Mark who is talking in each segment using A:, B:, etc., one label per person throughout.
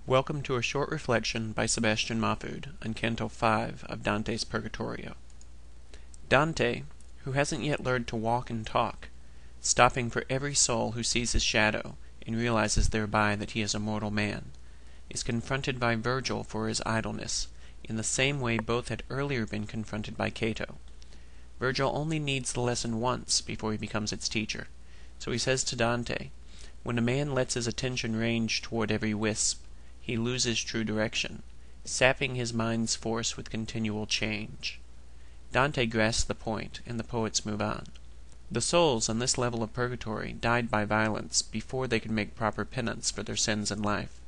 A: Welcome to a short reflection by Sebastian Mahfood on Canto 5 of Dante's Purgatorio. Dante, who hasn't yet learned to walk and talk, stopping for every soul who sees his shadow and realizes thereby that he is a mortal man, is confronted by Virgil for his idleness, in the same way both had earlier been confronted by Cato. Virgil only needs the lesson once before he becomes its teacher, so he says to Dante, "When a man lets his attention range toward every wisp, he loses true direction, sapping his mind's force with continual change." Dante grasps the point, and the poets move on. The souls on this level of purgatory died by violence before they could make proper penance for their sins in life.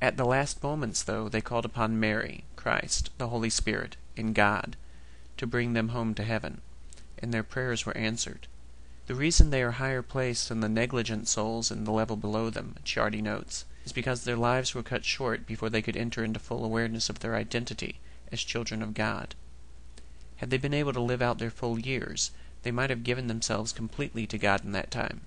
A: At the last moments, though, they called upon Mary, Christ, the Holy Spirit, and God, to bring them home to heaven, and their prayers were answered. The reason they are higher placed than the negligent souls in the level below them, Ciardi notes, is because their lives were cut short before they could enter into full awareness of their identity as children of God. Had they been able to live out their full years, they might have given themselves completely to God in that time.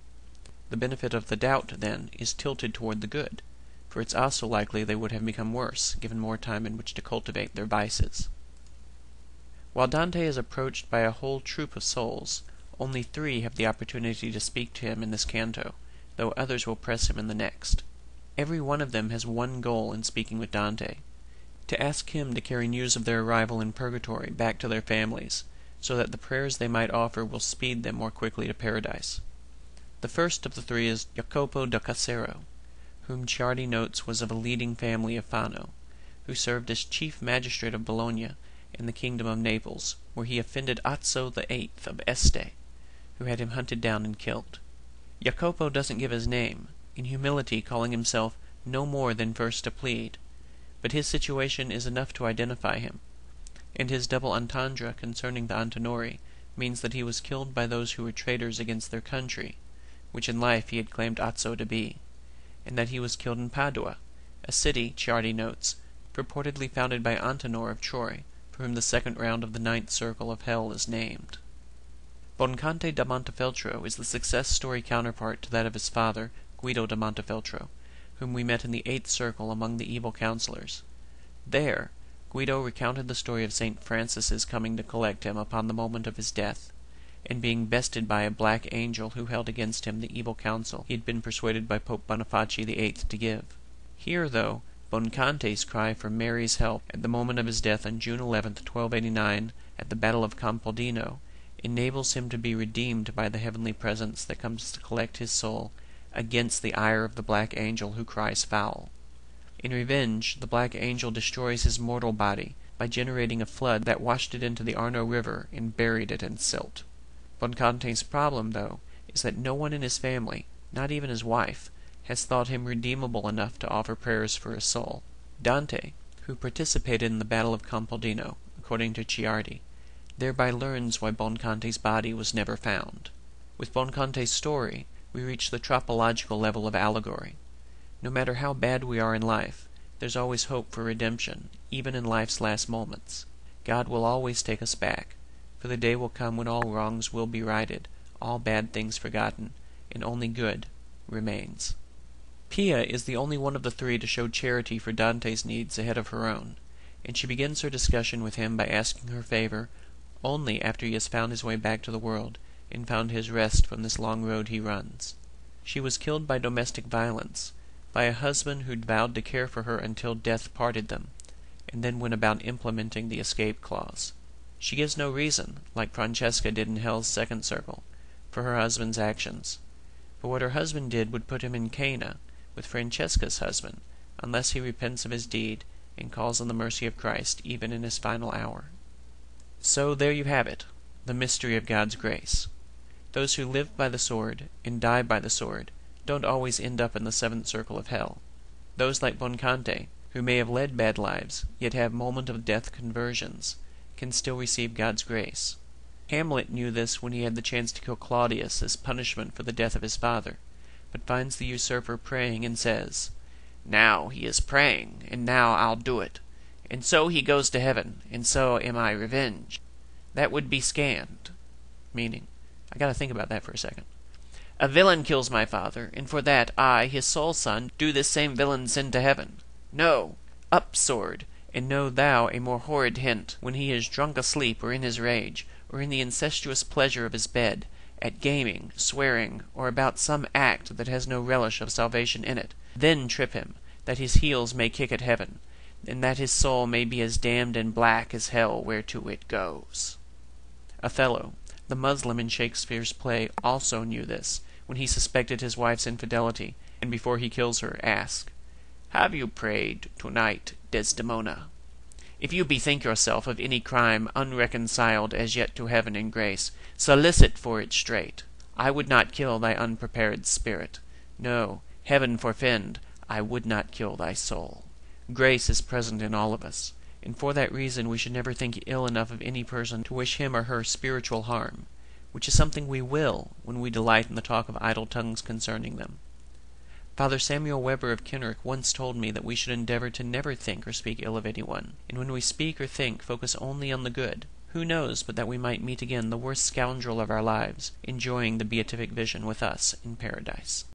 A: The benefit of the doubt, then, is tilted toward the good, for it's also likely they would have become worse, given more time in which to cultivate their vices. While Dante is approached by a whole troop of souls, only 3 have the opportunity to speak to him in this canto, though others will press him in the next. Every one of them has one goal in speaking with Dante: to ask him to carry news of their arrival in purgatory back to their families, so that the prayers they might offer will speed them more quickly to paradise. The first of the 3 is Jacopo del Cassero, whom Ciardi notes was of a leading family of Fano, who served as chief magistrate of Bologna in the kingdom of Naples, where he offended Azzo VIII of Este, who had him hunted down and killed. Jacopo doesn't give his name, in humility calling himself no more than first to plead, but his situation is enough to identify him, and his double entendre concerning the Antinori means that he was killed by those who were traitors against their country, which in life he had claimed Azzo to be, and that he was killed in Padua, a city, Ciardi notes, purportedly founded by Antenor of Troy, for whom the second round of the 9th circle of hell is named. Bonconte da Montefeltro is the success story counterpart to that of his father, Guido da Montefeltro, whom we met in the 8th circle among the evil counselors. There, Guido recounted the story of St. Francis's coming to collect him upon the moment of his death, and being bested by a black angel who held against him the evil counsel he had been persuaded by Pope Boniface VIII to give. Here, though, Bonconte's cry for Mary's help at the moment of his death on June 11, 1289, at the Battle of Campaldino, enables him to be redeemed by the heavenly presence that comes to collect his soul against the ire of the black angel who cries foul. In revenge, the black angel destroys his mortal body by generating a flood that washed it into the Arno River and buried it in silt. Bonconte's problem, though, is that no one in his family, not even his wife, has thought him redeemable enough to offer prayers for his soul. Dante, who participated in the Battle of Campaldino, according to Ciardi, thereby learns why Bonconte's body was never found. With Bonconte's story, we reach the tropological level of allegory. No matter how bad we are in life, there's always hope for redemption, even in life's last moments. God will always take us back, for the day will come when all wrongs will be righted, all bad things forgotten, and only good remains. Pia is the only one of the 3 to show charity for Dante's needs ahead of her own, and she begins her discussion with him by asking her favor only after he has found his way back to the world and found his rest from this long road he runs. She was killed by domestic violence, by a husband who'd vowed to care for her until death parted them, and then went about implementing the escape clause. She gives no reason, like Francesca did in Hell's 2nd circle, for her husband's actions. For what her husband did would put him in Cana with Francesca's husband, unless he repents of his deed and calls on the mercy of Christ even in his final hour. So there you have it, the mystery of God's grace. Those who live by the sword and die by the sword don't always end up in the 7th circle of hell. Those like Bonconte, who may have led bad lives, yet have moment-of-death conversions, can still receive God's grace. Hamlet knew this when he had the chance to kill Claudius as punishment for the death of his father, but finds the usurper praying and says, "Now he is praying, and now I'll do it. And so he goes to heaven, and so am I revenged. That would be scanned." Meaning, I gotta think about that for a second. A villain kills my father, and for that I, his sole son, do this same villain send to heaven. No! Up, sword! And know thou a more horrid hint, when he is drunk asleep, or in his rage, or in the incestuous pleasure of his bed, at gaming, swearing, or about some act that has no relish of salvation in it, then trip him, that his heels may kick at heaven, and that his soul may be as damned and black as hell whereto it goes. Othello, the Moslem in Shakespeare's play, also knew this, when he suspected his wife's infidelity, and before he kills her, asked, "Have you prayed to-night, Desdemona? If you bethink yourself of any crime unreconciled as yet to heaven and grace, solicit for it straight. I would not kill thy unprepared spirit. No, heaven forfend, I would not kill thy soul." Grace is present in all of us, and for that reason we should never think ill enough of any person to wish him or her spiritual harm, which is something we will when we delight in the talk of idle tongues concerning them. Father Samuel Weber of Kinnerk once told me that we should endeavor to never think or speak ill of anyone, and when we speak or think, focus only on the good. Who knows but that we might meet again the worst scoundrel of our lives, enjoying the beatific vision with us in paradise?